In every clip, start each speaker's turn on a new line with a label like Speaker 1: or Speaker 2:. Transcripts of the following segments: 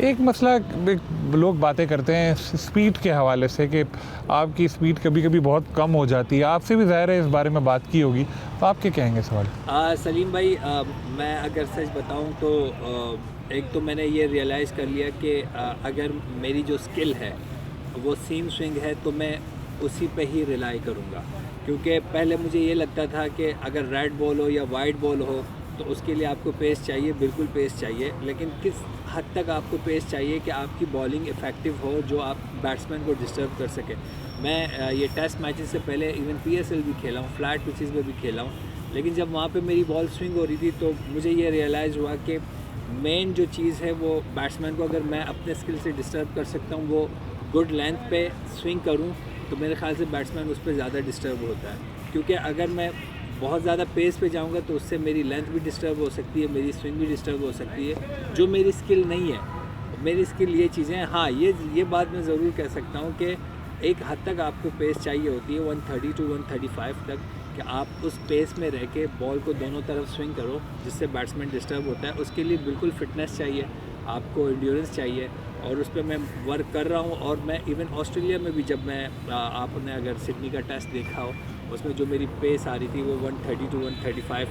Speaker 1: एक मसला एक लोग बातें करते हैं स्पीड के हवाले से कि आपकी स्पीड कभी कभी बहुत कम हो जाती है। आपसे भी ज़ाहिर है इस बारे में बात की होगी, तो आप क्या कहेंगे सवाल?
Speaker 2: सलीम भाई, मैं अगर सच बताऊं तो एक तो मैंने ये रियलाइज़ कर लिया कि अगर मेरी जो स्किल है वो सीम स्विंग है तो मैं उसी पे ही रिलाई करूँगा। क्योंकि पहले मुझे ये लगता था कि अगर रेड बॉल हो या वाइट बॉल हो तो उसके लिए आपको पेस चाहिए, बिल्कुल पेस चाहिए, लेकिन किस हद तक आपको पेस चाहिए कि आपकी बॉलिंग इफ़ेक्टिव हो जो आप बैट्समैन को डिस्टर्ब कर सके। मैं ये टेस्ट मैचेस से पहले इवन PSL भी खेला हूँ, फ्लैट पिचेस में भी खेला हूँ, लेकिन जब वहाँ पे मेरी बॉल स्विंग हो रही थी तो मुझे ये रियलाइज़ हुआ कि मेन जो चीज़ है वो बैट्समैन को अगर मैं अपने स्किल से डिस्टर्ब कर सकता हूँ, वो गुड लेंथ पे स्विंग करूँ, तो मेरे ख्याल से बैट्समैन उस पर ज़्यादा डिस्टर्ब होता है। क्योंकि अगर मैं बहुत ज़्यादा पेस पे जाऊंगा तो उससे मेरी लेंथ भी डिस्टर्ब हो सकती है, मेरी स्विंग भी डिस्टर्ब हो सकती है, जो मेरी स्किल नहीं है। मेरी स्किल ये चीज़ें हैं। हाँ, ये बात मैं ज़रूर कह सकता हूँ कि एक हद तक आपको पेस चाहिए होती है 130 to 135 तक, कि आप उस पेस में रह के बॉल को दोनों तरफ स्विंग करो जिससे बैट्समैन डिस्टर्ब होता है। उसके लिए बिल्कुल फिटनेस चाहिए, आपको एंड्योरेंस चाहिए, और उस पर मैं वर्क कर रहा हूँ। और मैं इवन ऑस्ट्रेलिया में भी जब मैं आपने अगर सिडनी का टेस्ट देखा हो, उसमें जो मेरी पेस आ रही थी वो 130 to 135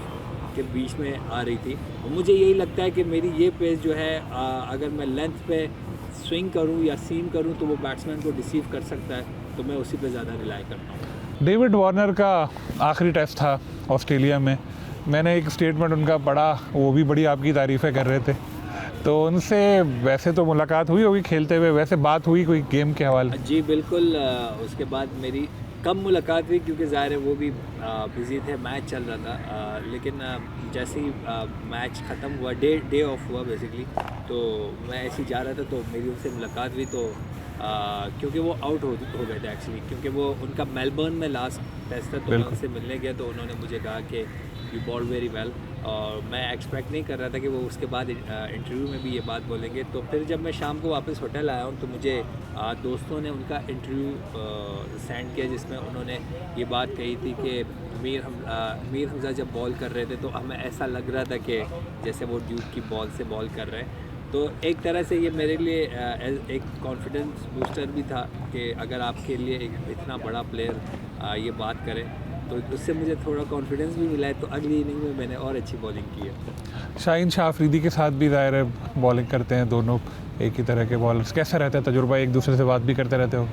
Speaker 2: के बीच में आ रही थी। और मुझे यही लगता है कि मेरी ये पेस जो है अगर मैं लेंथ पे स्विंग करूं या सीम करूं तो वो बैट्समैन को डिसीव कर सकता है, तो मैं उसी पे ज़्यादा रिलाई करता हूँ।
Speaker 1: डेविड वार्नर का आखिरी टेस्ट था ऑस्ट्रेलिया में, मैंने एक स्टेटमेंट उनका पढ़ा, वो भी बड़ी आपकी तारीफ़ें कर रहे थे। तो उनसे वैसे तो मुलाकात हुई होगी खेलते हुए, वैसे बात हुई कोई गेम के हवाले?
Speaker 2: जी बिल्कुल। उसके बाद मेरी कम मुलाकात हुई क्योंकि ज़ाहिर है वो भी बिज़ी थे, मैच चल रहा था। लेकिन जैसे ही मैच ख़त्म हुआ, डे ऑफ हुआ बेसिकली, तो मैं ऐसे ही जा रहा था तो मेरी उनसे मुलाकात हुई। तो क्योंकि वो आउट हो गए थे एक्चुअली, क्योंकि वो उनका मेलबर्न में लास्ट टेस्ट था, तो मैं उनसे मिलने गया तो उन्होंने मुझे कहा कि यू बॉल वेरी वेल। और मैं एक्सपेक्ट नहीं कर रहा था कि वो उसके बाद इंटरव्यू में भी ये बात बोलेंगे। तो फिर जब मैं शाम को वापस होटल आया हूँ तो मुझे दोस्तों ने उनका इंटरव्यू सेंड किया जिसमें उन्होंने ये बात कही थी कि मीर हमज़ा जब बॉल कर रहे थे तो हमें ऐसा लग रहा था कि जैसे वो ड्यूक की बॉल से बॉल कर रहे हैं। तो एक तरह से ये मेरे लिए एक कॉन्फिडेंस बूस्टर भी था कि अगर आपके लिए एक इतना बड़ा प्लेयर ये बात करे तो उससे मुझे थोड़ा कॉन्फिडेंस भी मिला है। तो अगली इनिंग में मैंने और अच्छी बॉलिंग की है।
Speaker 1: शाहीन शाह अफरीदी के साथ भी ज़ाहिर है बॉलिंग करते हैं, दोनों एक ही तरह के बॉलर्स। कैसा रहता है तजुर्बा, एक दूसरे से बात भी करते रहते हो?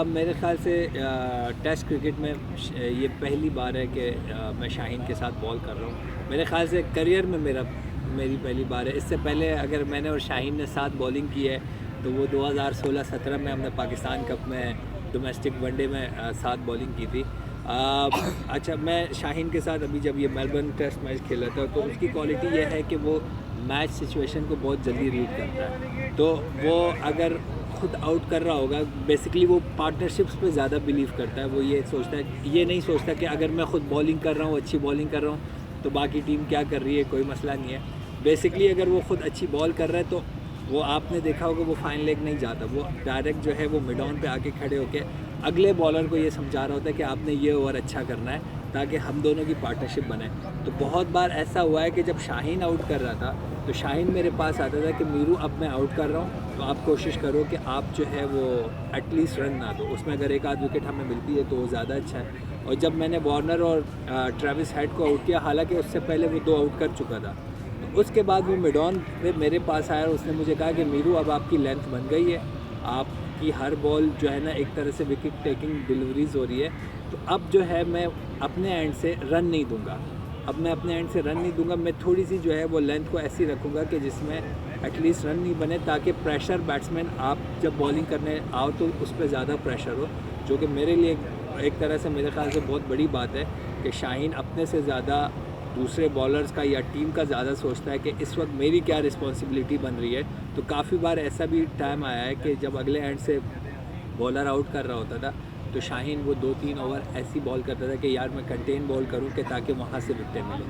Speaker 2: मेरे ख़्याल से टेस्ट क्रिकेट में ये पहली बार है कि मैं शाहीन के साथ बॉल कर रहा हूँ। मेरे ख़्याल से करियर में मेरी पहली बार है। इससे पहले अगर मैंने और शाहीन ने साथ बॉलिंग की है तो वो 2016-17 में हमने पाकिस्तान कप में डोमेस्टिक वनडे में साथ बॉलिंग की थी। अच्छा, मैं शाहीन के साथ अभी जब ये मेलबर्न टेस्ट मैच खेला था तो उसकी क्वालिटी ये है कि वो मैच सिचुएशन को बहुत जल्दी रीड करता है। तो वो अगर खुद आउट कर रहा होगा, बेसिकली वो पार्टनरशिप्स पे ज़्यादा बिलीव करता है। वो ये सोचता है, ये नहीं सोचता कि अगर मैं खुद बॉलिंग कर रहा हूँ, अच्छी बॉलिंग कर रहा हूँ, तो बाकी टीम क्या कर रही है, कोई मसला नहीं है। बेसिकली अगर वो खुद अच्छी बॉल कर रहा है तो वो, आपने देखा होगा, वो फाइन लेग नहीं जाता, वो डायरेक्ट जो है वो मिड ऑन पे आके खड़े होके अगले बॉलर को ये समझा रहा होता है कि आपने ये ओवर अच्छा करना है ताकि हम दोनों की पार्टनरशिप बने। तो बहुत बार ऐसा हुआ है कि जब शाहीन आउट कर रहा था तो शाहीन मेरे पास आता था कि मीरू अब मैं आउट कर रहा हूँ, तो आप कोशिश करो कि आप जो है वो एटलीस्ट रन ना दो, उसमें अगर एक आध विकेट हमें मिलती है तो वो ज़्यादा अच्छा है। और जब मैंने वार्नर और ट्रेविस हेड को आउट किया, हालांकि उससे पहले वो 2 आउट कर चुका था, तो उसके बाद वो मिड ऑन पे मेरे पास आया और उसने मुझे कहा कि मीरू अब आपकी लेंथ बन गई है, आपकी हर बॉल जो है ना एक तरह से विकेट टेकिंग डिलीवरीज हो रही है, तो अब जो है मैं अपने एंड से रन नहीं दूंगा, मैं थोड़ी सी जो है वो लेंथ को ऐसी रखूँगा कि जिसमें एटलीस्ट रन नहीं बने, ताकि प्रेशर बैट्समैन आप जब बॉलिंग करने आओ तो उस पर ज़्यादा प्रेशर हो, जो कि मेरे लिए एक तरह से मेरे ख्याल से बहुत बड़ी बात है कि शाहीन अपने से ज़्यादा दूसरे बॉलर्स का या टीम का ज़्यादा सोचता है कि इस वक्त मेरी क्या रिस्पॉन्सिबिलिटी बन रही है। तो काफ़ी बार ऐसा भी टाइम आया है कि जब अगले एंड से बॉलर आउट कर रहा होता था तो शाहीन वो 2-3 ओवर ऐसी बॉल करता था कि यार मैं कंटेन बॉल करूं कि ताकि वहाँ से विकेट मिले।